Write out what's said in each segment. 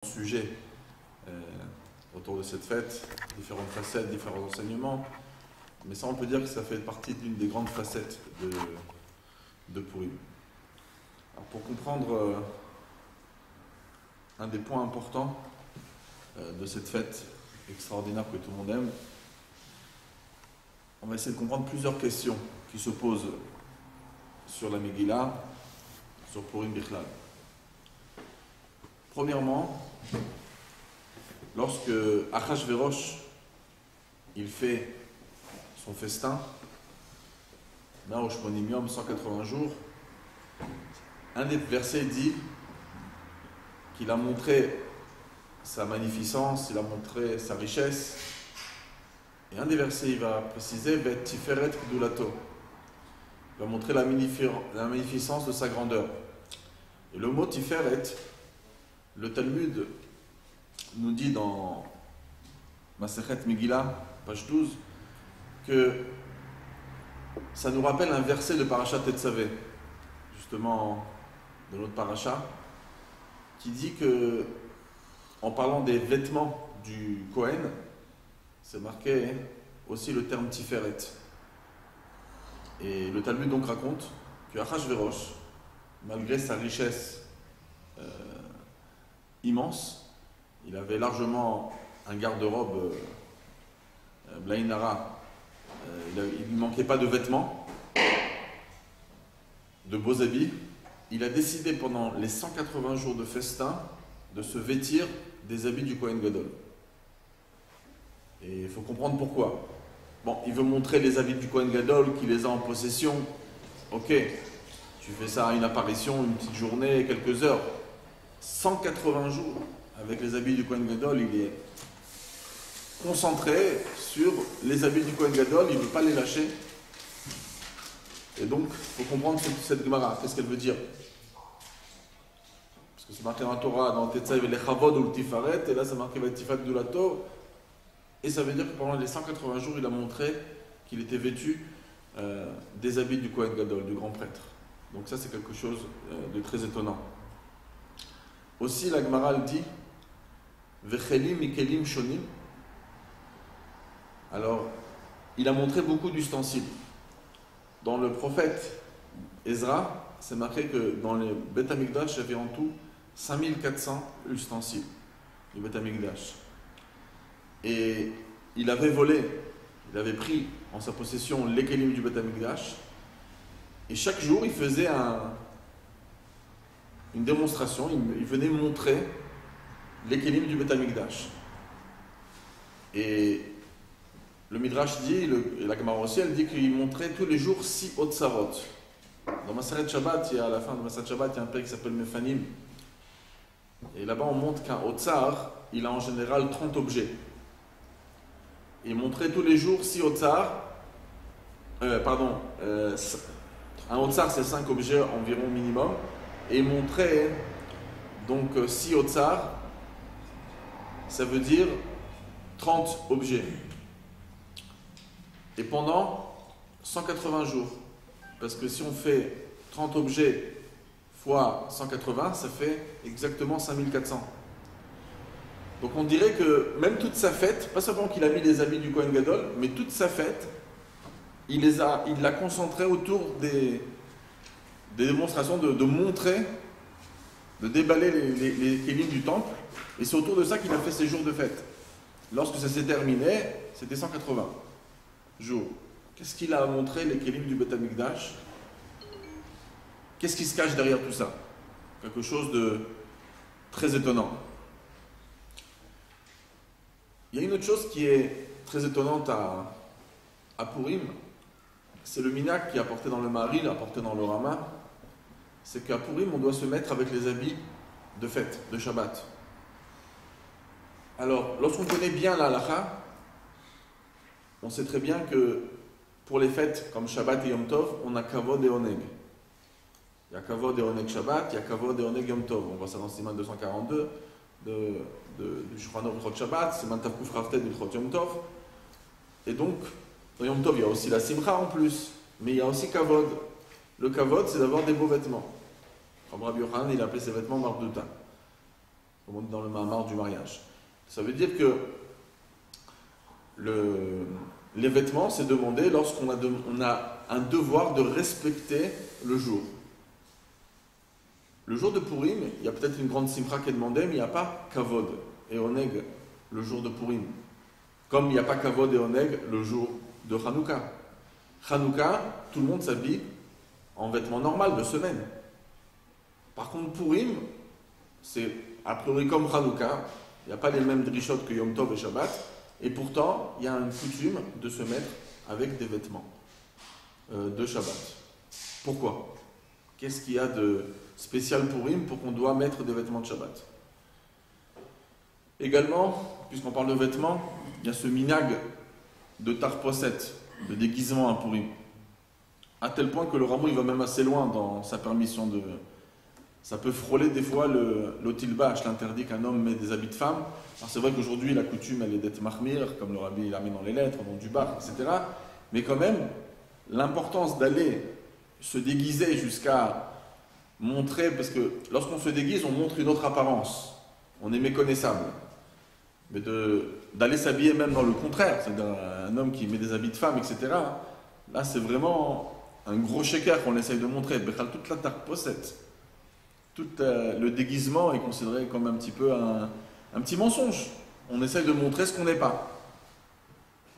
Sujet autour de cette fête, différentes facettes, différents enseignements, mais ça on peut dire que ça fait partie d'une des grandes facettes de Purim. Alors, pour comprendre un des points importants de cette fête extraordinaire que tout le monde aime, on va essayer de comprendre plusieurs questions qui se posent sur la Megillah, sur Purim Bichlal. Premièrement, lorsque Achashverosh il fait son festin, Naosh Monimium, 180 jours, un des versets dit qu'il a montré sa magnificence, il a montré sa richesse, et un des versets il va préciser Bet Tiferet Gdulato, il va montrer la magnificence de sa grandeur. Et le mot Tiferet, le Talmud nous dit dans Masechet Megillah, page 12, que ça nous rappelle un verset de Parashat Tetzavé, justement de notre Parasha, qui dit que, en parlant des vêtements du Kohen, c'est marqué aussi le terme Tiferet. Et le Talmud donc raconte que Achashverosh, malgré sa richesse immense, il avait largement un garde-robe Blainara, il ne manquait pas de vêtements, de beaux habits. Il a décidé pendant les 180 jours de festin de se vêtir des habits du Kohen Gadol. Et il faut comprendre pourquoi. Bon, il veut montrer les habits du Kohen Gadol, qu'il les a en possession. Ok, tu fais ça à une apparition, une petite journée, quelques heures. 180 jours avec les habits du Kohen Gadol, il est concentré sur les habits du Kohen Gadol, il ne veut pas les lâcher. Et donc, il faut comprendre cette Gemara, qu'est-ce qu'elle veut dire. Parce que c'est marqué dans la Torah, dans Tetzav, les Chavod ou le Tifaret, et là c'est marqué le Tifat Gdulato. Et ça veut dire que pendant les 180 jours, il a montré qu'il était vêtu des habits du Kohen Gadol, du grand prêtre. Donc ça c'est quelque chose de très étonnant. Aussi, la Gemara dit Vechelim mikelim shonim. Alors, il a montré beaucoup d'ustensiles. Dans le prophète Ezra, c'est marqué que dans les Beth Amikdash, il y avait en tout 5400 ustensiles du Beth Amikdash. Et il avait volé, il avait pris en sa possession les kelim du Beth Amikdash. Et chaque jour, il faisait une démonstration, il venait montrer les kelim du Beth Amikdash. Et le Midrash dit, et la Gemara aussi, elle dit qu'il montrait tous les jours 6 Otsarot. Dans Maseret Shabbat, à la fin de Maseret Shabbat, il y a un père qui s'appelle Mefanim. Et là-bas, on montre qu'un Otsar, il a en général 30 objets. Et il montrait tous les jours 6 Otsar. Un Otsar, c'est 5 objets environ minimum. Et il montrait donc 6 Otsar, ça veut dire 30 objets. Et pendant 180 jours. Parce que si on fait 30 objets fois 180, ça fait exactement 5400. Donc on dirait que même toute sa fête, pas seulement qu'il a mis les habits du Kohen Gadol, mais toute sa fête, il l'a concentrée autour des démonstrations de montrer, de déballer les kelim du temple. Et c'est autour de ça qu'il a fait ses jours de fête. Lorsque ça s'est terminé, c'était 180 jours. Qu'est-ce qu'il a montré, les kelim du Beth Amikdash? Qu'est-ce qui se cache derrière tout ça? Quelque chose de très étonnant. Il y a une autre chose qui est très étonnante à Purim, c'est le minak qui est apporté dans le Maharil, apporté dans le Rama. C'est qu'à Purim, on doit se mettre avec les habits de fête, de Shabbat. Alors, lorsqu'on connaît bien la halakha, on sait très bien que pour les fêtes comme Shabbat et Yom Tov, on a Kavod et Oneg. Il y a Kavod et Oneg Shabbat, il y a Kavod et Oneg Yom Tov. On voit ça dans Siman 242 du Shulchan Aruch Ilchot Shabbat, Siman Tafkuf Raftet Ilchot Yom Tov. Et donc, dans Yom Tov, il y a aussi la Simcha en plus, mais il y a aussi Kavod. Le Kavod, c'est d'avoir des beaux vêtements. Comme Rabbi Yochanan, il appelait ses vêtements Marbduta. comme on dit dans le Mahamar du mariage. Ça veut dire que les vêtements, c'est demandé lorsqu'on a un devoir de respecter le jour. Le jour de Purim, il y a peut-être une grande simcha qui est demandée, mais il n'y a pas kavod et oneg le jour de Purim. Comme il n'y a pas kavod et oneg le jour de Hanouka. Hanouka, tout le monde s'habille en vêtements normaux de semaine. Par contre, Purim, c'est a priori comme Hanouka, il n'y a pas les mêmes drishot que Yom Tov et Shabbat, et pourtant, il y a une coutume de se mettre avec des vêtements de Shabbat. Pourquoi? Qu'est-ce qu'il y a de spécial Purim pour qu'on doit mettre des vêtements de Shabbat? Également, puisqu'on parle de vêtements, il y a ce minag de tarposet, de déguisement à Purim. À tel point que le Ramon il va même assez loin dans sa permission de... Ça peut frôler des fois l'otilbach, l'interdit qu'un homme met des habits de femme. Alors c'est vrai qu'aujourd'hui la coutume elle est d'être mahmir, comme le rabbi l'a mis dans les lettres, au nom du bar, etc. Mais quand même, l'importance d'aller se déguiser jusqu'à montrer, parce que lorsqu'on se déguise, on montre une autre apparence. On est méconnaissable. Mais d'aller s'habiller même dans le contraire, c'est-à-dire un homme qui met des habits de femme, etc. Là c'est vraiment un gros shaker qu'on essaye de montrer. Toute la tarposet. Tout le déguisement est considéré comme un petit peu un petit mensonge. On essaye de montrer ce qu'on n'est pas.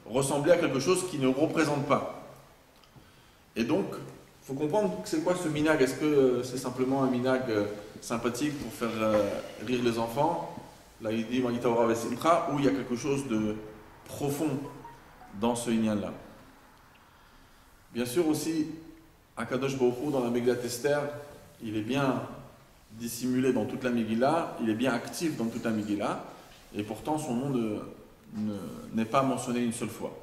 Ressembler à quelque chose qui ne représente pas. Et donc, il faut comprendre que c'est quoi ce minag. Est-ce que c'est simplement un minag sympathique pour faire rire les enfants? Là, il dit Magitaora Vesimcha, où il y a quelque chose de profond dans ce inyan-là. Bien sûr aussi, Akadosh Baruch Hu, dans la Megillat Esther, il est bien dissimulé dans toute la Megillah, il est bien actif dans toute la Megillah, et pourtant son nom n'est pas mentionné une seule fois.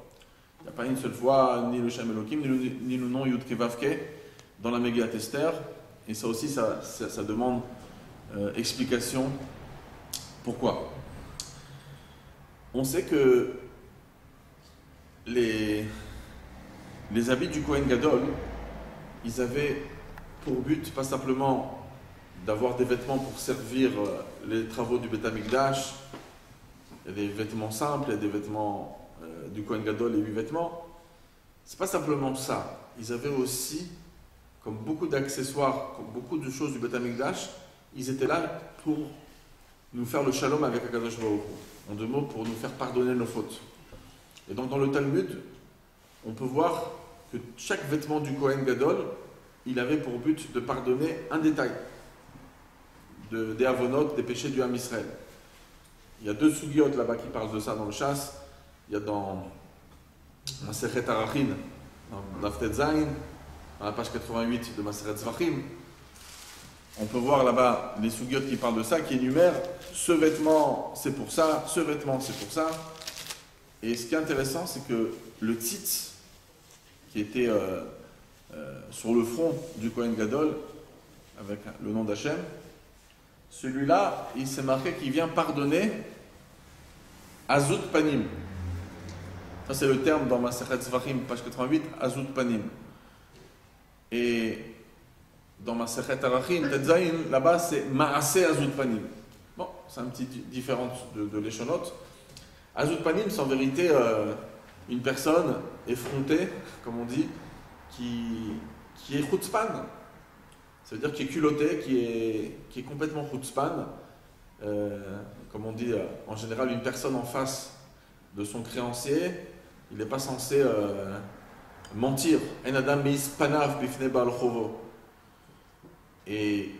Il n'y a pas une seule fois ni le Shem Elohim, ni le nom Yud Kevavke dans la Megillat Esther, et ça aussi, ça demande explication. Pourquoi? On sait que les habits du Kohen Gadol, ils avaient pour but pas simplement d'avoir des vêtements pour servir les travaux du Beth Amikdash. Il y a des vêtements simples, il y a des vêtements du Kohen Gadol et 8 vêtements. C'est pas simplement ça. Ils avaient aussi, comme beaucoup d'accessoires, comme beaucoup de choses du Beth Amikdash, ils étaient là pour nous faire le shalom avec Akadosh Baruch Hu. En deux mots, pour nous faire pardonner nos fautes. Et donc dans le Talmud, on peut voir que chaque vêtement du Kohen Gadol, il avait pour but de pardonner un détail des avonot, des péchés du Ham Israël. Il y a 2 sugiot là-bas qui parlent de ça dans le chasse. Il y a dans Masechet Arachin, dans Laftet Zayin, dans la page 88 de Masechet Zvachim. On peut voir là-bas les sugiot qui parlent de ça, qui énumèrent ce vêtement c'est pour ça, ce vêtement c'est pour ça. Et ce qui est intéressant, c'est que le tzitz qui était sur le front du Kohen Gadol, avec le nom d'Hachem, celui-là, il s'est marqué qu'il vient pardonner Azut Panim. Ça, c'est le terme dans Masechet Zvachim, page 88, Azut Panim. Et dans Masechet Arachin, Tetzain, là-bas, c'est Maase Azut Panim. Bon, c'est un petit différence de l'échonot. Azut Panim, c'est en vérité une personne effrontée, comme on dit, qui est chutzpan. Ça veut dire qu'il est culotté, qui est complètement chutzpan. Comme on dit en général, une personne en face de son créancier, il n'est pas censé mentir. En adam meis panav bifnei baal chovo. Et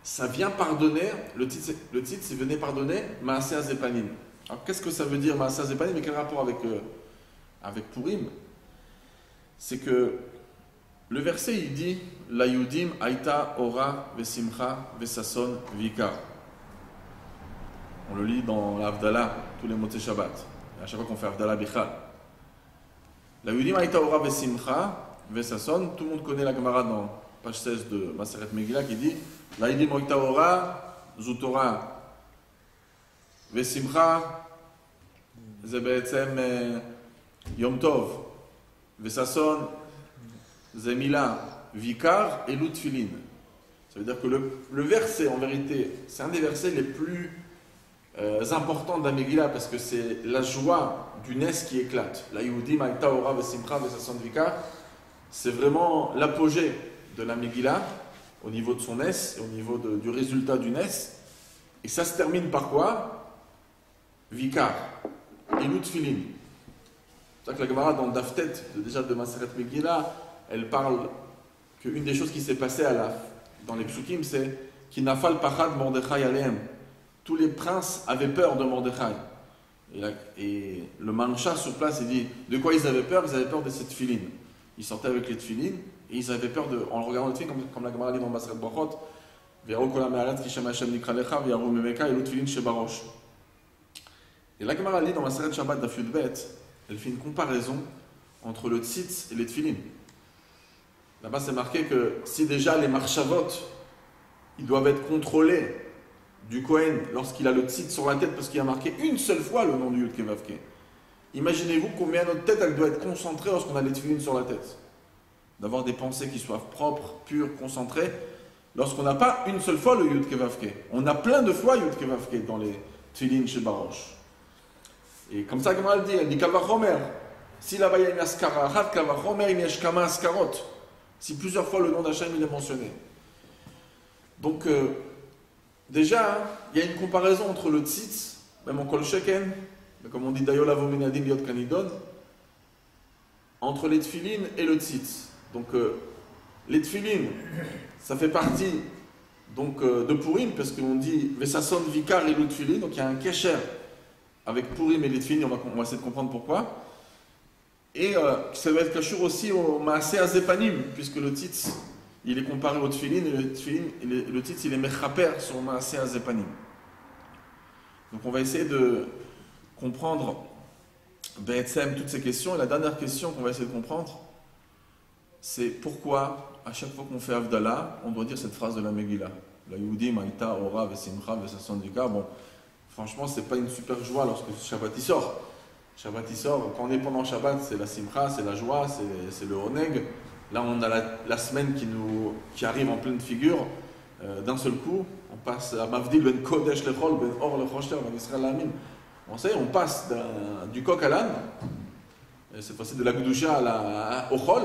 ça vient pardonner, le titre c'est venez pardonner Maaseh Azepanim. Alors qu'est-ce que ça veut dire Maaseh Azepanim et quel rapport avec Purim? C'est que le verset il dit La Yudim Aïta Ora Vesimcha Vesason Vikar. On le lit dans l'Avdallah, tous les mots de Shabbat. À chaque fois qu'on fait Avdallah Bichal. La Yudim Aïta Ora Vesimcha Vesason, tout le monde connaît la Gemara dans page 16 de Maseret Megillah qui dit La Yudim Aïta Ora Zutora Vesimcha Zebeetzem Yom Tov Vesason Zemila, Vikar et Lutfilin. Ça veut dire que le verset, en vérité, c'est un des versets les plus importantes de la Megillah, parce que c'est la joie du Nes qui éclate. La Yehudim, Aïta, Ora, Vesimcha, Vesasson Vika, c'est vraiment l'apogée de la Megillah, au niveau de son Nes, et au niveau du résultat du Nes. Et ça se termine par quoi? Vikar, Ilut Filin. C'est ça que la Gemara, dans le Daftet, déjà de Maseret Megillah, elle parle qu'une des choses qui s'est passée dans les psukim, c'est Kinafal Pachad Mordechai Aleem. Tous les princes avaient peur de Mordechai. Et le Mancha sur place, il dit de quoi ils avaient peur? Ils avaient peur de cette tefilin. Ils sortaient avec les tefilin et ils avaient peur en regardant les tefilin, comme la Gemara dit dans Maseret Brachot, Ve'aro kol ha'me'aretz ki shem Hashem nikra lecha ve'yaru memeka elu tefilin shebarosh. Et la Gemara dit dans Maseret Shabbat Daf Yud Bet, elle fait une comparaison entre le tzitz et les tefilin. Là-bas, c'est marqué que si déjà les marchavot, ils doivent être contrôlés du Kohen lorsqu'il a le tzitz sur la tête parce qu'il a marqué une seule fois le nom du Yud Kevavke. Imaginez-vous combien notre tête elle doit être concentrée lorsqu'on a les tefilin sur la tête. D'avoir des pensées qui soient propres, pures, concentrées. Lorsqu'on n'a pas une seule fois le Yud Kevavke. On a plein de fois Yud Kevavke dans les tefilin chez Barosh. Et comme ça, comme elle dit Kavachomer. Si là-bas il y a une askara, Kavachomer, il y a shkama askarot. Si plusieurs fois le nom d'Hachem il est mentionné. Donc, déjà, il y a une comparaison entre le tzitz, même en kol sheken, comme on dit d'ailleurs avominadim yot kanidon, entre les tefilin et le tzitz. Donc, les tefilin, ça fait partie donc, de Purim, parce qu'on dit Vesasson Vikar et le tefilin, donc il y a un kesher avec Purim et les tefilin, on va essayer de comprendre pourquoi. Et ça va être cachour aussi au Maaseh Azepanim, puisque le tzitz, il est comparé au tefilin, et le tzitz, il est mechaper sur le Maaseh Azepanim. Donc on va essayer de comprendre Be'etzem toutes ces questions. Et la dernière question qu'on va essayer de comprendre, c'est pourquoi, à chaque fois qu'on fait Havdalah, on doit dire cette phrase de la Megillah. La Yehudim, Aïta, Ora, Vesimcha, Vesasson Vika. Bon, franchement, c'est pas une super joie lorsque Shabbat y sort. Shabbat il sort, quand on est pendant Shabbat, c'est la simcha, c'est la joie, c'est le oneg. Là, on a la semaine qui arrive en pleine figure. D'un seul coup, on passe à Mavdil ben Kodesh lechol, ben Or lechosher, ben Israël l'amin. On passe du coq à l'âne, cette fois-ci de la Gdusha au Chol,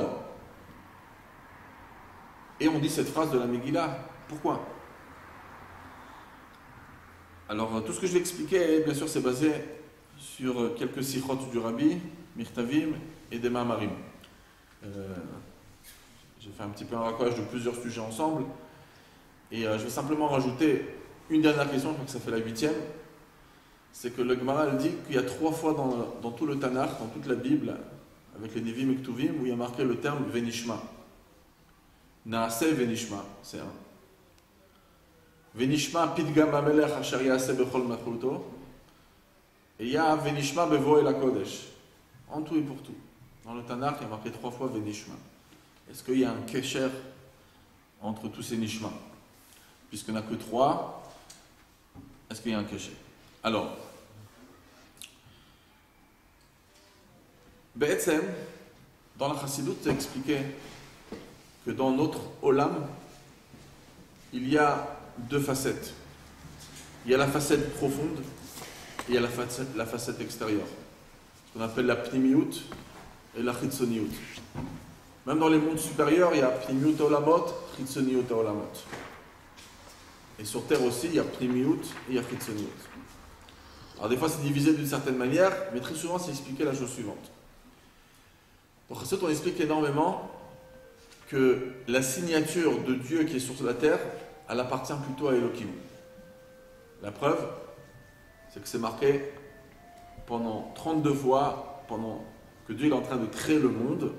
et on dit cette phrase de la Megillah. Pourquoi? Alors, tout ce que je vais expliquer, bien sûr, c'est basé sur quelques sikhot du Rabbi, Mirtavim et des Mamarim. J'ai fait un petit peu un raccrochage de plusieurs sujets ensemble. Et je vais simplement rajouter une dernière question, je crois que ça fait la 8e. C'est que le Gemara dit qu'il y a 3 fois dans tout le Tanakh, dans toute la Bible, avec les Nevim et Ktuvim, où il y a marqué le terme Venishma. Naaseh Venishma, c'est un. Venishma Pidgam Amelech Asher Yaaseh Bechol Machluto. Et il y a Venishma Bevo El HaKodesh. En tout et pour tout. Dans le Tanakh, il y a marqué 3 fois Venishma. Est-ce qu'il y a un kesher entre tous ces nishma? Puisqu'il n'y en a que 3, est-ce qu'il y a un kesher? Alors, Be'etzem, dans la Chassidut, c'est expliqué que dans notre Olam, il y a 2 facettes. Il y a la facette profonde et il y a la facette extérieure. Ce qu'on appelle la pnimiyut et la chitzoniyut. Même dans les mondes supérieurs, il y a pnimiyut olamot, chitzoniyut olamot. Et sur Terre aussi, il y a pnimiyut et il y a chitzoniyut. Alors des fois c'est divisé d'une certaine manière, mais très souvent c'est expliqué la chose suivante. Pour Chassidut, on explique énormément que la signature de Dieu qui est sur la terre, elle appartient plutôt à Elohim. La preuve, c'est que c'est marqué pendant 32 fois, pendant que Dieu est en train de créer le monde,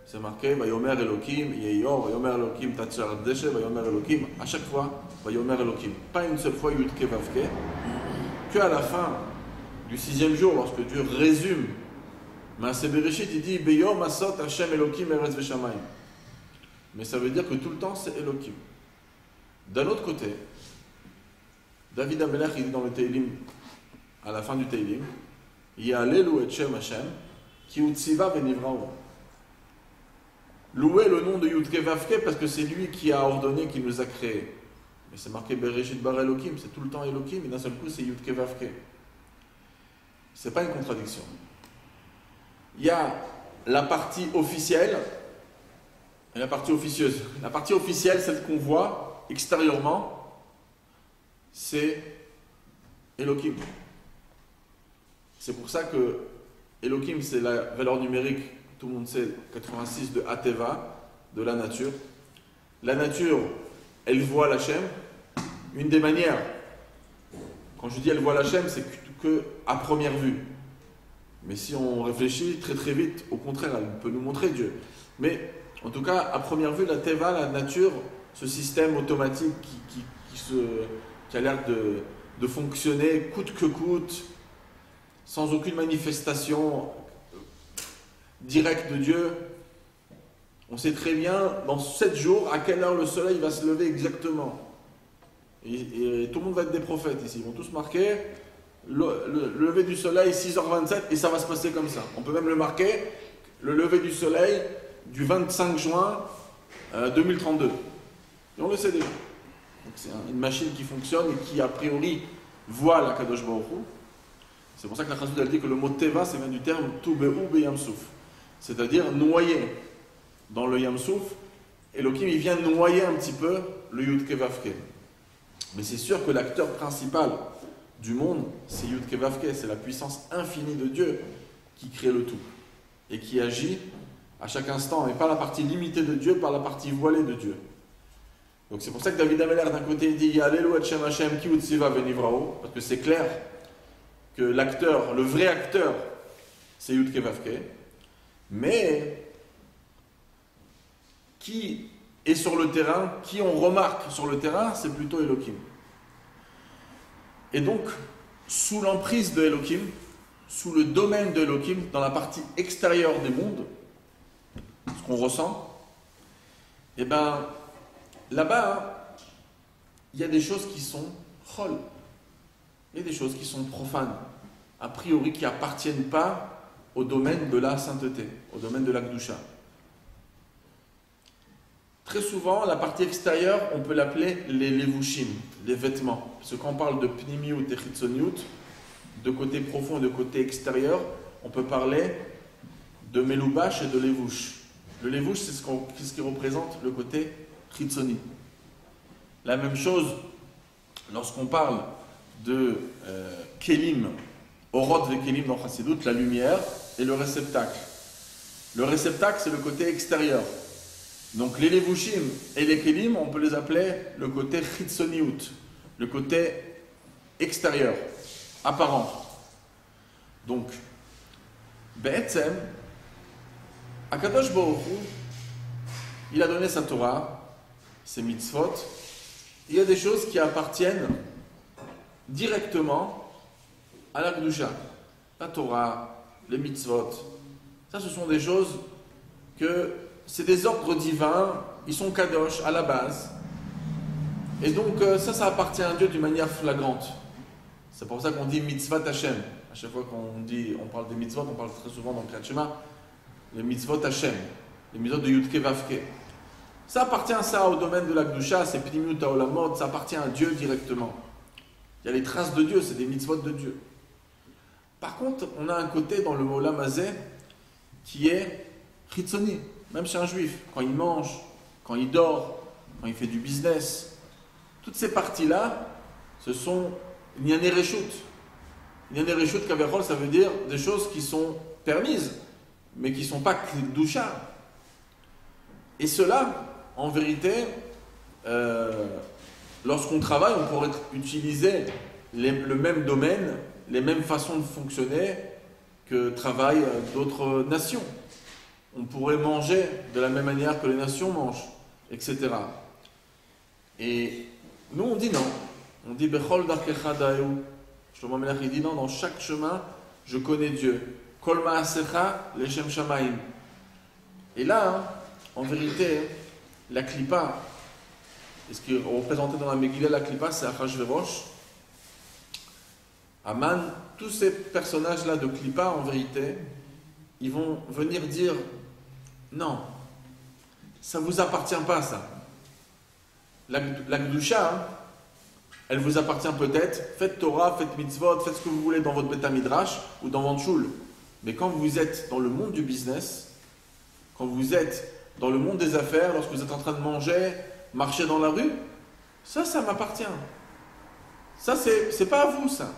c'est marqué Vayomer Elohim, Yeyor, Vayomer Elohim, Tatchar Deshe, Vayomer Elohim, à chaque fois, Vayomer Elohim. Pas une seule fois Yud Kevavke, qu'à la fin du 6e jour, lorsque Dieu résume Maaseh Bereshit, il dit Beyom Asot Hashem Elohim Eretz Veshamayim. Mais ça veut dire que tout le temps c'est Elohim. D'un autre côté, David Amelech, il dit dans le Teilim, à la fin du Teilim, Ya'alelu et Shem Hashem, ki utziva venivrao. Louez le nom de Yud Kevavke parce que c'est lui qui a ordonné, qui nous a créés. Mais c'est marqué Bereshit bar Elohim, c'est tout le temps Elohim, et d'un seul coup c'est Yudke Vavke. C'est pas une contradiction. Il y a la partie officielle et la partie officieuse. La partie officielle, celle qu'on voit extérieurement, c'est Elohim. C'est pour ça que Elohim, c'est la valeur numérique, tout le monde sait, 86 de Ateva, de la nature. La nature, elle voit l'Hachem. Une des manières, quand je dis elle voit l'Hachem, c'est que à première vue. Mais si on réfléchit très très vite, au contraire, elle peut nous montrer Dieu. Mais en tout cas, à première vue, la Teva, la nature, ce système automatique qui a l'air de fonctionner coûte que coûte, sans aucune manifestation directe de Dieu, on sait très bien dans 7 jours à quelle heure le soleil va se lever exactement. Et tout le monde va être des prophètes ici. Ils vont tous marquer le lever du soleil 6h27 et ça va se passer comme ça. On peut même le marquer, le lever du soleil du 25 juin 2032. Et on le sait déjà. Donc c'est une machine qui fonctionne et qui a priori voit la Kadosh Baruch Hu. C'est pour ça que la Chassoud elle dit que le mot Teva, c'est vient du terme Tube'u Beyamsouf, c'est-à-dire noyer dans le Yamsouf. Elohim, il vient noyer un petit peu le Yudke Vavke. Mais c'est sûr que l'acteur principal du monde, c'est Yudke Vavke, c'est la puissance infinie de Dieu qui crée le tout et qui agit à chaque instant, et pas la partie limitée de Dieu, par la partie voilée de Dieu. Donc c'est pour ça que David Ameller d'un côté il dit Yalelu et Shem Hashem ki utziva venivrao, parce que c'est clair que l'acteur, le vrai acteur, c'est Yudke Vavke, mais qui est sur le terrain, qui on remarque sur le terrain, c'est plutôt Elohim. Et donc, sous l'emprise de Elohim, sous le domaine de Elohim, dans la partie extérieure des mondes, ce qu'on ressent, et bien, là-bas, il y a des choses qui sont chol, il y a des choses qui sont profanes, a priori qui n'appartiennent pas au domaine de la sainteté, au domaine de la Kedusha. Très souvent, la partie extérieure, on peut l'appeler les levushim, les vêtements. Parce que quand on parle de pnimiut et chitzoniut, de côté profond et de côté extérieur, on peut parler de meloubash et de levush. Le levush, c'est ce qui représente le côté chitzoni. La même chose, lorsqu'on parle de kelim, orot ve kelim dans Chassidut, la lumière et le réceptacle. Le réceptacle, c'est le côté extérieur. Donc les levushim et les kelim, on peut les appeler le côté chitzoniut, le côté extérieur, apparent. Donc, Be'etzem, Akadosh Baruch Hu, il a donné sa Torah, ses mitzvot. Il y a des choses qui appartiennent directement à la Kedusha. La Torah, les mitzvot, ça ce sont des choses que c'est des ordres divins, ils sont kadosh à la base. Et donc ça appartient à Dieu d'une manière flagrante. C'est pour ça qu'on dit mitzvot Hashem. À chaque fois on parle des mitzvot, on parle très souvent dans le Kriyat Shema, les mitzvot Hashem, les mitzvot de Yudke Vavke. Ça appartient au domaine de la Kedusha, c'est Pnimiut HaOlamot, ça appartient à Dieu directement. Il y a les traces de Dieu, c'est des mitzvot de Dieu. Par contre, on a un côté dans le mot Lamazé qui est chitzoni. Même chez un juif, quand il mange, quand il dort, quand il fait du business, toutes ces parties-là, ce sont Nyané Reshut. Nyané Reshut Kaverol, ça veut dire des choses qui sont permises, mais qui ne sont pas Kedusha. Et cela, en vérité, lorsqu'on travaille, on pourrait utiliser le même domaine, les mêmes façons de fonctionner que travaillent d'autres nations. On pourrait manger de la même manière que les nations mangent, etc. Et nous, on dit non. On dit Bechol darkecha da'eu. Shlomo Melech, il dit non, dans chaque chemin, je connais Dieu. Kol ma'asecha leshem shamayim. Et là, en vérité, la klipa, et ce qui est représenté dans la Megillah, la klipa, c'est Achashverosh. Aman, tous ces personnages-là de klipa, en vérité, ils vont venir dire non, ça ne vous appartient pas, ça. la Gdusha, hein, elle vous appartient peut-être. Faites Torah, faites mitzvot, faites ce que vous voulez dans votre Beth Midrash ou dans votre shul. Mais quand vous êtes dans le monde du business, quand vous êtes dans le monde des affaires, lorsque vous êtes en train de manger, marcher dans la rue, ça m'appartient. Ça, c'est pas à vous, ça.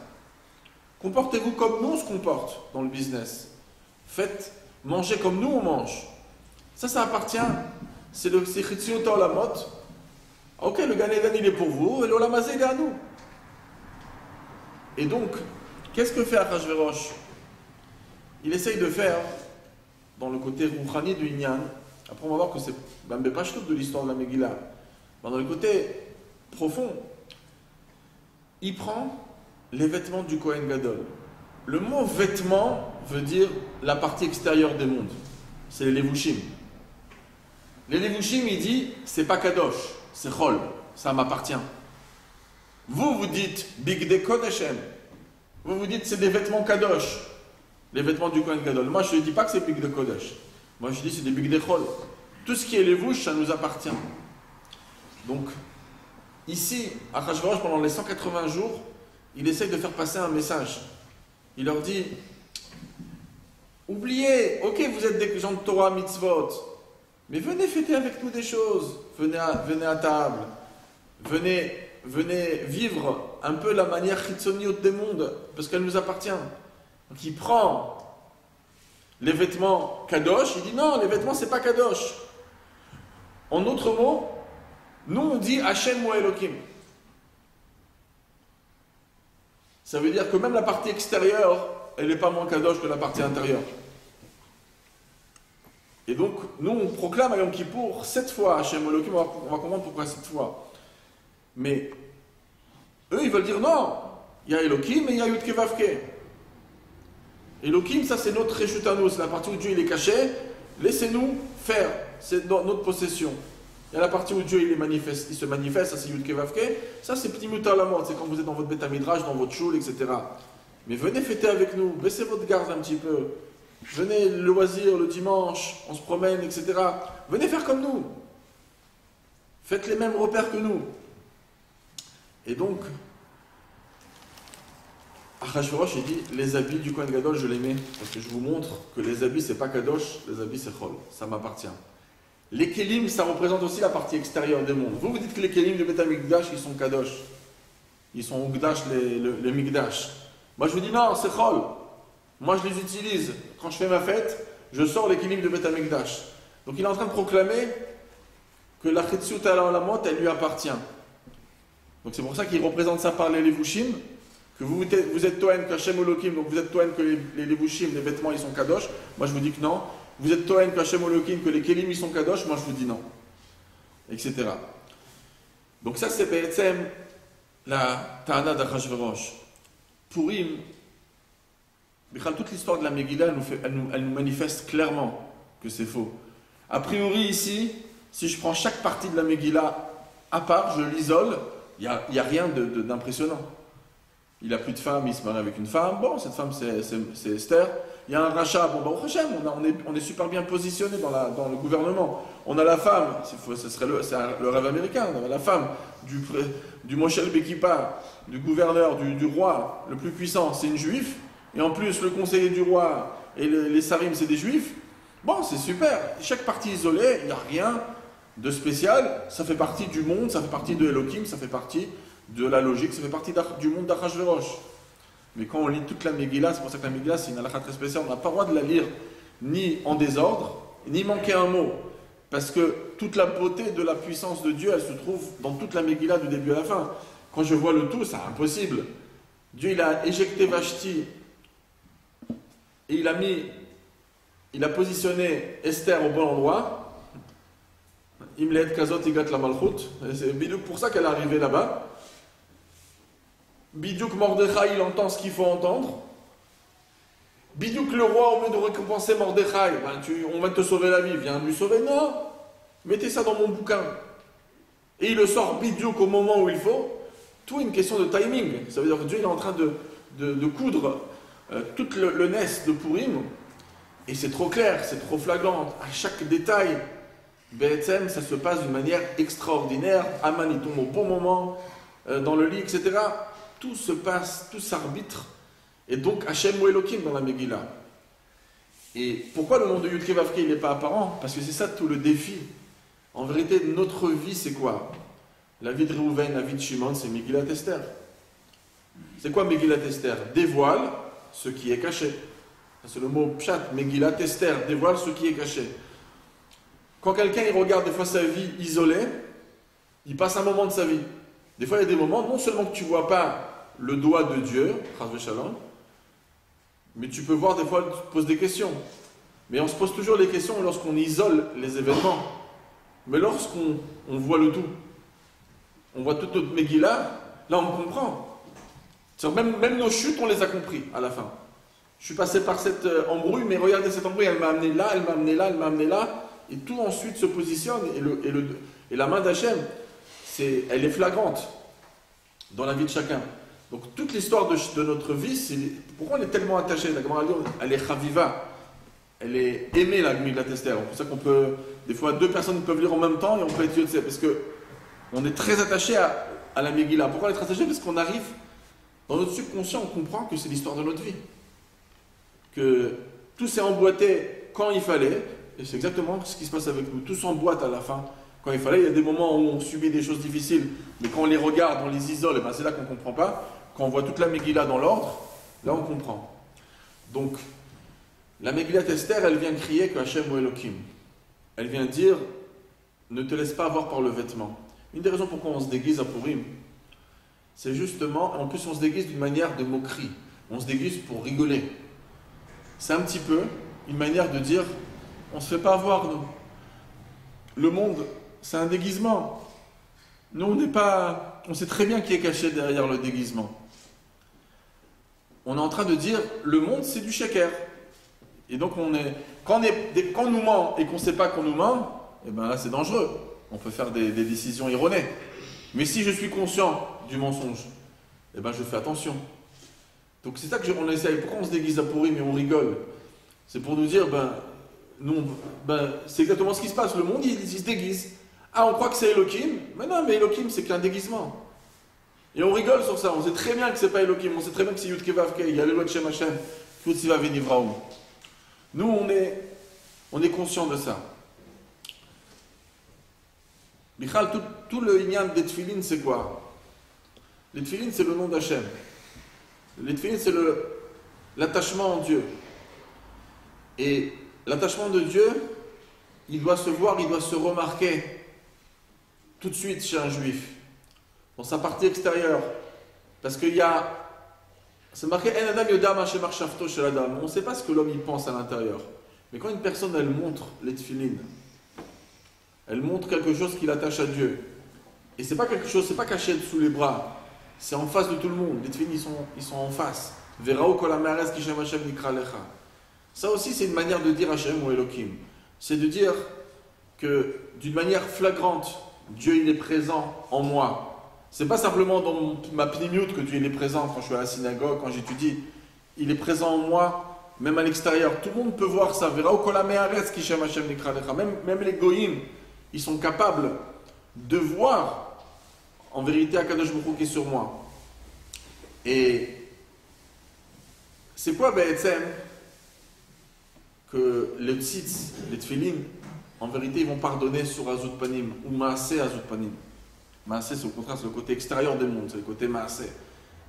Comportez-vous comme nous on se comporte dans le business. Faites manger comme nous on mange. Ça appartient. C'est le Chitziut Olamot. Ok, le Gan Eden il est pour vous, et l'Olam Hazé il est à nous. Et donc, qu'est-ce que fait Achashverosh? Il essaye de faire, dans le côté Rouchani du Inyan, après on va voir que c'est même pas tout de l'histoire de la Megillah, mais dans le côté profond, il prend les vêtements du Kohen Gadol. Le mot vêtement veut dire la partie extérieure des mondes. C'est les Levushim. Les Levushim, il dit, c'est pas Kadosh, c'est Chol, ça m'appartient. Vous dites, Bigde Kodeshem. Vous dites, c'est des vêtements Kadosh, les vêtements du Kohen Gadol. Moi, je ne dis pas que c'est Bigde Kodesh. Moi, je dis, c'est des Bigde Chol. Tout ce qui est Levush, ça nous appartient. Donc, ici, Achashverosh, pendant les 180 jours, il essaye de faire passer un message. Il leur dit, oubliez, ok, vous êtes des gens de Torah, mitzvot, mais venez fêter avec nous des choses. Venez à table. Venez vivre un peu la manière chitzoniot des mondes, parce qu'elle nous appartient. Donc il prend les vêtements kadosh, il dit non, les vêtements c'est pas kadosh. En d'autres mots, nous on dit Hashem ou Elohim. Ça veut dire que même la partie extérieure, elle n'est pas moins kadosh que la partie intérieure. Et donc, nous, on proclame à Yom Kippour 7 fois Hashem Elohim, on va comprendre pourquoi 7 fois. Mais, eux, ils veulent dire non, il y a Elohim et il y a Yudke Vavke. Elohim, ça c'est notre Reshutano, c'est la partie où Dieu il est caché, laissez-nous faire, c'est dans notre possession. Il y a la partie où Dieu il se manifeste, ça c'est Yudke Vavke, ça c'est Petit Muta la mort, c'est quand vous êtes dans votre Beth Midrash, dans votre shul, etc. Mais venez fêter avec nous, baissez votre garde un petit peu. Venez le loisir, le dimanche, on se promène, etc. Venez faire comme nous. Faites les mêmes repères que nous. Et donc, Achashverosh, il dit, les habits du Kohen Gadol, je les mets, parce que je vous montre que les habits, c'est pas Kadosh, les habits, c'est Chol. Ça m'appartient. Les Kélim, ça représente aussi la partie extérieure des mondes. Vous dites que les Kélim du Beth Amikdash, ils sont Kadosh. Ils sont Ugdash, les Mikdash. Moi, je vous dis, non, c'est Chol. Moi, je les utilise. Quand je fais ma fête, je sors les Kélim de Beth Amikdash. Donc, il est en train de proclamer que la Chitziut Olamot, elle lui appartient. Donc, c'est pour ça qu'il représente ça par les Levushim, que vous êtes Toen qu'Hashem Elohim, donc vous êtes Toen que les Levushim, les vêtements, ils sont Kadosh. Moi, je vous dis que non. Vous êtes Toen qu'Hashem Elohim, que les Kélim, ils sont Kadosh. Moi, je vous dis non. Etc. Donc, ça, c'est Be'etzem, la Ta'ana d'Achashverosh. Purim, toute l'histoire de la Megillah, elle nous manifeste clairement que c'est faux. A priori, ici, si je prends chaque partie de la Megillah à part, je l'isole, il n'y a rien d'impressionnant. Il n'a plus de femme, il se marie avec une femme. Bon, cette femme, c'est Esther. Il y a un rachat. Bon, bah, au Hachem, on est super bien positionné dans le gouvernement. On a la femme, ce serait le rêve américain, on a la femme du Moshel Bekipa, du gouverneur, du roi le plus puissant, c'est une juive. Et en plus, le conseiller du roi et les sarim, c'est des juifs. Bon, c'est super. Chaque partie isolée, il n'y a rien de spécial. Ça fait partie du monde, ça fait partie de Elohim, ça fait partie de la logique, ça fait partie du monde d'Achashverosh. Mais quand on lit toute la Megillah, c'est pour ça que la Megillah, c'est une halakha très spéciale, on n'a pas le droit de la lire ni en désordre, ni manquer un mot. Parce que toute la beauté de la puissance de Dieu, elle se trouve dans toute la Megillah du début à la fin. Quand je vois le tout, c'est impossible. Dieu, il a éjecté Vashti et il a positionné Esther au bon endroit. Imleet Kazot Igat la Malchut. C'est pour ça qu'elle est arrivée là-bas. Bidiouk Mordechai, il entend ce qu'il faut entendre. Bidiouk le roi, au lieu de récompenser Mordechai, on va te sauver la vie, viens lui sauver. Non, mettez ça dans mon bouquin. Et il le sort Bidiouk au moment où il faut. Tout est une question de timing. Ça veut dire que Dieu est en train de coudre tout le nest de Purim. Et c'est trop clair, c'est trop flagrant. À chaque détail, BSM, ça se passe d'une manière extraordinaire. Aman, il tombe au bon moment, dans le lit, etc. Tout se passe, tout s'arbitre. Et donc, Hachem ou Elohim dans la Megillah. Et pourquoi le nom de Yud Kei Vav Kei, il n'est pas apparent? Parce que c'est ça tout le défi. En vérité, notre vie, c'est quoi? La vie de Réhouven, la vie de Shimon, c'est Megillat Esther. C'est quoi Megillat Esther? Dévoile ce qui est caché. C'est le mot pshat, Megillat Esther, dévoile ce qui est caché. Quand quelqu'un il regarde des fois sa vie isolée, il passe un moment de sa vie. Des fois, il y a des moments, non seulement que tu ne vois pas le doigt de Dieu, mais tu peux voir des fois, tu te poses des questions. Mais on se pose toujours les questions lorsqu'on isole les événements. Mais lorsqu'on voit le tout, on voit toute notre Megillah, là on comprend. Même nos chutes, on les a compris à la fin. Je suis passé par cette embrouille, mais regardez cette embrouille, elle m'a amené là, elle m'a amené là, elle m'a amené là. Et tout ensuite se positionne. Et la main d'Hachem, elle est flagrante dans la vie de chacun. Donc toute l'histoire de notre vie, c'est pourquoi on est tellement attaché. La Gemara dit, elle est chaviva, elle est aimée, la Megillat Esther. C'est pour ça qu'on peut, des fois, deux personnes peuvent lire en même temps et on peut être Yotzei, parce que on est très attaché à la Megillah. Pourquoi on est très attaché? Parce qu'on arrive, dans notre subconscient, on comprend que c'est l'histoire de notre vie. Que tout s'est emboîté quand il fallait, et c'est exactement ce qui se passe avec nous. Tout s'emboîte à la fin quand il fallait. Il y a des moments où on subit des choses difficiles, mais quand on les regarde, on les isole, et ben c'est là qu'on ne comprend pas. Quand on voit toute la Megillah dans l'ordre, là on comprend. Donc, la Megillat Esther, elle vient crier que Hachem ou Elohim. Elle vient dire, ne te laisse pas avoir par le vêtement. Une des raisons pourquoi on se déguise à Purim, c'est justement, en plus on se déguise d'une manière de moquerie. On se déguise pour rigoler. C'est un petit peu une manière de dire, on ne se fait pas avoir, nous. Le monde, c'est un déguisement. Nous, on sait très bien qui est caché derrière le déguisement. On est en train de dire, le monde, c'est du shaker. Et donc, quand on nous ment et qu'on ne sait pas qu'on nous ment, eh ben là, c'est dangereux. On peut faire des décisions erronées. Mais si je suis conscient du mensonge, eh ben je fais attention. Donc c'est ça qu'on essaye. Pourquoi on se déguise à pourri mais on rigole? C'est pour nous dire, c'est exactement ce qui se passe. Le monde, il se déguise. Ah, on croit que c'est Elohim. Mais non, mais Elohim, c'est qu'un déguisement. Et on rigole sur ça. On sait très bien que c'est pas Elohim. On sait très bien que c'est Yud Kei Vav Kei. Il y a l'Eloi de Shem Hashem. Futziva Venivraou. Nous, on est conscient de ça. Michal, tout le inyan des tefilin, c'est quoi? Les tefilin, c'est le nom d'Hachem. Les tefilin, c'est l'attachement en Dieu. Et l'attachement de Dieu, il doit se voir, il doit se remarquer tout de suite chez un juif, dans sa partie extérieure. Parce qu'il y a... C'est marqué En Adam Yodam Hashem Arshafto chez l'Adam. On ne sait pas ce que l'homme il pense à l'intérieur. Mais quand une personne, elle montre les tefilin, elle montre quelque chose qui l'attache à Dieu. Et c'est pas quelque chose, c'est pas caché sous les bras. C'est en face de tout le monde. Les tefilin, ils sont en face. Verao kol ha'me'aretz ki shem Hashem nikra lecha. Ça aussi, c'est une manière de dire Hachem ou Elohim. C'est de dire que, d'une manière flagrante, Dieu, il est présent en moi. C'est pas simplement dans ma pnimiout que Dieu il est présent quand je suis à la synagogue, quand j'étudie. Il est présent en moi, même à l'extérieur. Tout le monde peut voir ça. Verao kol ha'me'aretz ki shem Hashem nikra lecha. Même les goïms, ils sont capables de voir en vérité Akadosh Baruch Hu qui est sur moi. Et c'est quoi Be'etzem que les tzitz, les tefilin, en vérité ils vont pardonner sur Azut Panim ou Maaseh Azut Panim. Maaseh, c'est au contraire, c'est le côté extérieur des mondes, c'est le côté Maaseh.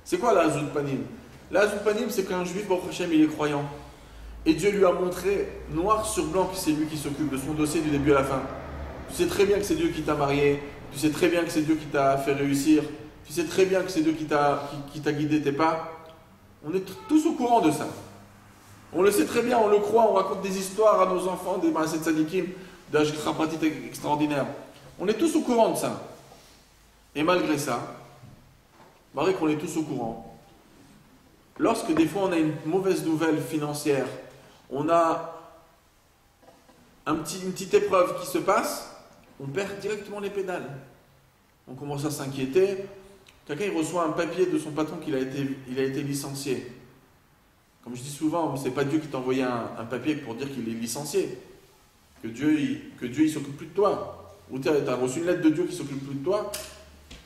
C'est quoi la Azut Panim? La Azut Panim, c'est qu'un juif, Baruch Hashem, il est croyant. Et Dieu lui a montré noir sur blanc que c'est lui qui s'occupe de son dossier du début à la fin. Tu sais très bien que c'est Dieu qui t'a marié, tu sais très bien que c'est Dieu qui t'a fait réussir, tu sais très bien que c'est Dieu qui t'a guidé tes pas. On est tous au courant de ça. On le sait très bien, on le croit, on raconte des histoires à nos enfants, des Maaseh Tzadikim, d'Ashkitra Pratit extraordinaires. On est tous au courant de ça. Et malgré ça, malgré qu'on est tous au courant, lorsque des fois on a une mauvaise nouvelle financière, on a une petite épreuve qui se passe, on perd directement les pédales. On commence à s'inquiéter. Quelqu'un il reçoit un papier de son patron qu'il a été licencié. Comme je dis souvent, c'est pas Dieu qui t'a envoyé un papier pour dire qu'il est licencié. que Dieu il s'occupe plus de toi, ou tu as reçu une lettre de Dieu qui s'occupe plus de toi,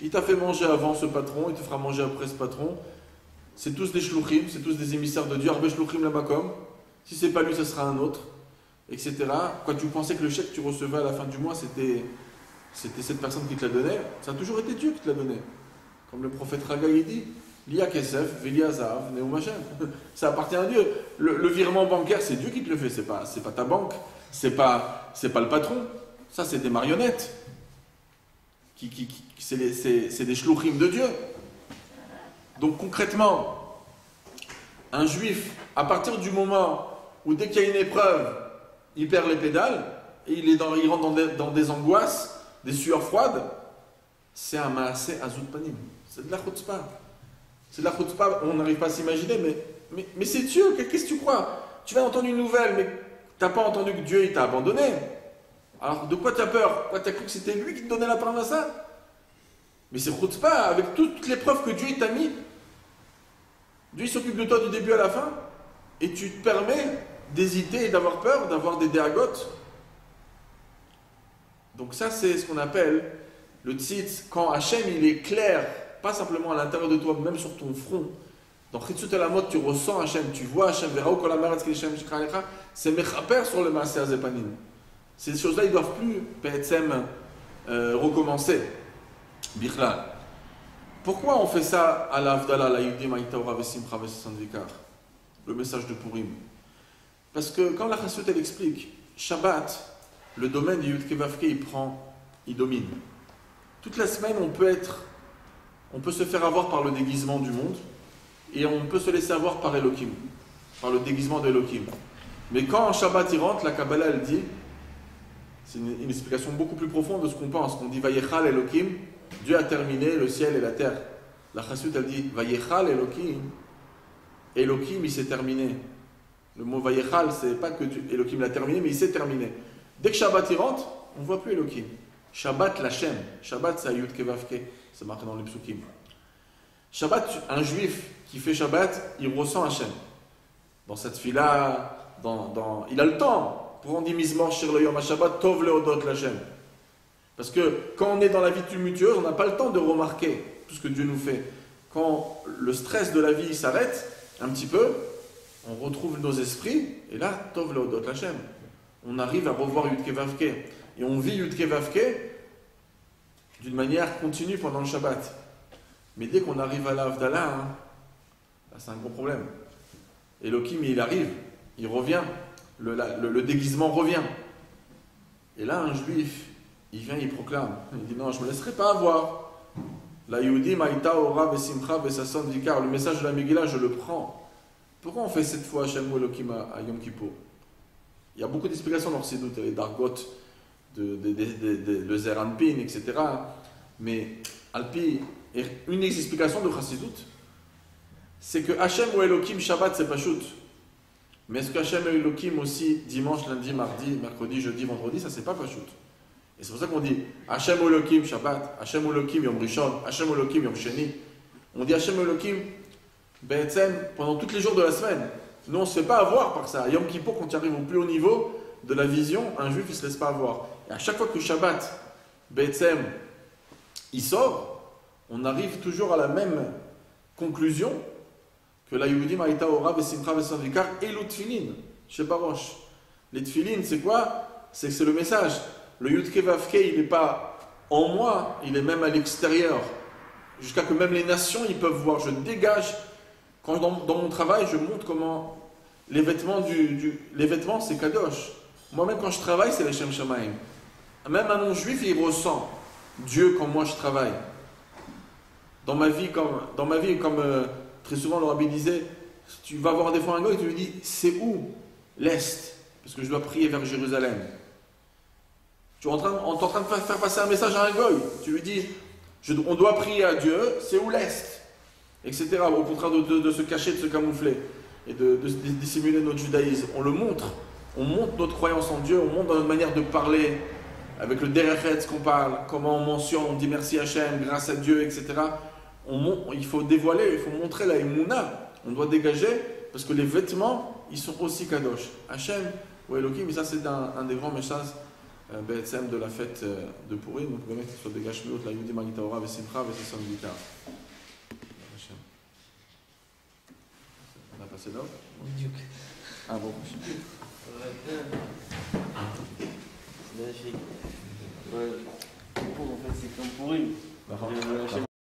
il t'a fait manger avant ce patron, il te fera manger après ce patron. C'est tous des shluchim, c'est tous des émissaires de Dieu. Arbe shluchim la makom. Si c'est pas lui, ce sera un autre, etc. Quand tu pensais que le chèque que tu recevais à la fin du mois, c'était cette personne qui te l'a donné, ça a toujours été Dieu qui te l'a donné. Comme le prophète Ragai dit, Lia Kesef, Velia Zahav, Neum Hashem. Ça appartient à Dieu. Le virement bancaire, c'est Dieu qui te le fait, c'est pas ta banque, c'est pas le patron. Ça, c'est des marionnettes. C'est des shluchim de Dieu. Donc concrètement, un juif, à partir du moment où dès qu'il y a une épreuve, il perd les pédales, et il rentre dans des angoisses, des sueurs froides, c'est un maaseh azut panim. C'est de la chutzpah. C'est de la chutzpah, on n'arrive pas à s'imaginer, mais c'est Dieu, qu'est-ce que tu crois? Tu vas entendre une nouvelle, mais tu n'as pas entendu que Dieu il t'a abandonné. Alors de quoi tu as peur? Quoi, tu as cru que c'était lui qui te donnait la parnassa? Mais c'est chutzpah, avec toutes les preuves que Dieu t'a mis. Dieu s'occupe de toi du début à la fin, et tu te permets d'hésiter et d'avoir peur, d'avoir des déagotes. Donc ça, c'est ce qu'on appelle le tzitz, quand Hachem il est clair, pas simplement à l'intérieur de toi, même sur ton front. Dans Chitzut Elamot, tu ressens Hachem, tu vois Hachem, c'est mechaper sur le maaseh azepanim. Ces choses-là, ils ne doivent plus recommencer. Bichlal. Pourquoi on fait ça à l'Avdallah, la Yudim Aïtaora Vesimcha Vesandvikar, le message de Purim? Parce que quand la Chassut elle explique, Shabbat, le domaine du Yud Kevavke, il domine. Toute la semaine, on peut se faire avoir par le déguisement du monde, et on peut se laisser avoir par Elohim, par le déguisement d'Elohim. Mais quand Shabbat y rentre, la Kabbalah elle dit, c'est une explication beaucoup plus profonde de ce qu'on pense. On dit Vayechal Elohim, Dieu a terminé le ciel et la terre. La Chassut elle dit Vayechal Elohim, Elohim il s'est terminé. Le mot Vayechal, c'est pas que Elohim l'a terminé, mais il s'est terminé. Dès que Shabbat y rentre, on ne voit plus Elohim. Shabbat l'Hachem. Shabbat c'est Yud Kevavke. C'est marqué dans les psukim. Shabbat, un juif qui fait Shabbat, il ressent Hachem. Dans cette fila, il a le temps pour rendre mizmor shir le yom Shabbat, tov leodot l'Hachem. Parce que quand on est dans la vie tumultueuse, on n'a pas le temps de remarquer tout ce que Dieu nous fait. Quand le stress de la vie s'arrête un petit peu, on retrouve nos esprits, et là, tov leodot l'Hachem. On arrive à revoir Yud Kevavke. Et on vit Yud Kevavke d'une manière continue pendant le Shabbat. Mais dès qu'on arrive à l'Avdallah, là, c'est un gros problème. Elohim, il arrive, il revient, le déguisement revient. Et là, un juif, il vient, il proclame. Il dit non, je ne me laisserai pas avoir. La Yehudim, Aïta, Ora, Vesimcha, Vesasson, Vikar, le message de la Megillah, je le prends. Pourquoi on fait cette fois Hashem ou Elohim à Yom Kippur? Il y a beaucoup d'explications dans le Sidut, les Dargot, de Zer Anpin, etc. Mais Alpi, une des explications de Chassidut, c'est que Hachem ou Elohim Shabbat c'est pas shoot. Mais est-ce que Hachem et Elohim aussi dimanche, lundi, mardi, mercredi, jeudi, vendredi, ça c'est pas shoot. Et c'est pour ça qu'on dit Hachem ou Elohim Shabbat, Hachem ou Elohim Yom Rishon, Hachem ou Elohim Yom Sheni. On dit Hachem ou Elohim pendant tous les jours de la semaine. Nous on ne se fait pas avoir par ça. Yom Kippur, quand tu arrives au plus haut niveau de la vision, un juif il ne se laisse pas avoir. Et à chaque fois que Shabbat, il sort, on arrive toujours à la même conclusion que la Yehudim Aïta Ora Vesimcha Vesandvikar et l'Utfilin chez Baroche. Les Tfilin, c'est quoi? C'est le message. Le Yud Kevavke, il n'est pas en moi, il est même à l'extérieur. Jusqu'à que même les nations, ils peuvent voir. Je dégage. Quand dans mon travail, je montre comment les vêtements, les vêtements c'est Kadosh. Moi-même, quand je travaille, c'est les Shem Shamaim. Même un non-juif, il ressent Dieu quand moi je travaille. Dans ma vie, comme très souvent le rabbi disait, tu vas voir des fois un gars et tu lui dis, c'est où l'Est? Parce que je dois prier vers Jérusalem. Tu es en train de faire passer un message à un goy. Tu lui dis, on doit prier à Dieu, c'est où l'Est? Etc. Au contraire de se cacher, de se camoufler et de dissimuler notre judaïsme. On le montre. On montre notre croyance en Dieu, on montre dans notre manière de parler, avec le derech qu'on parle, comment on mentionne, on dit merci Hachem, grâce à Dieu, etc. Il faut dévoiler, il faut montrer la émouna. On doit dégager, parce que les vêtements, ils sont aussi kadosh. Hachem, ou Elohim, mais ça c'est un des grands messages de la fête de Purim, donc באמת sur des gashmiot, la Yudi Magita Ora, Vesimcha, Vesesson Vikar. On a passé là? Ah bon. C'est magnifique. Ouais. En fait, c'est comme Purim. Hachem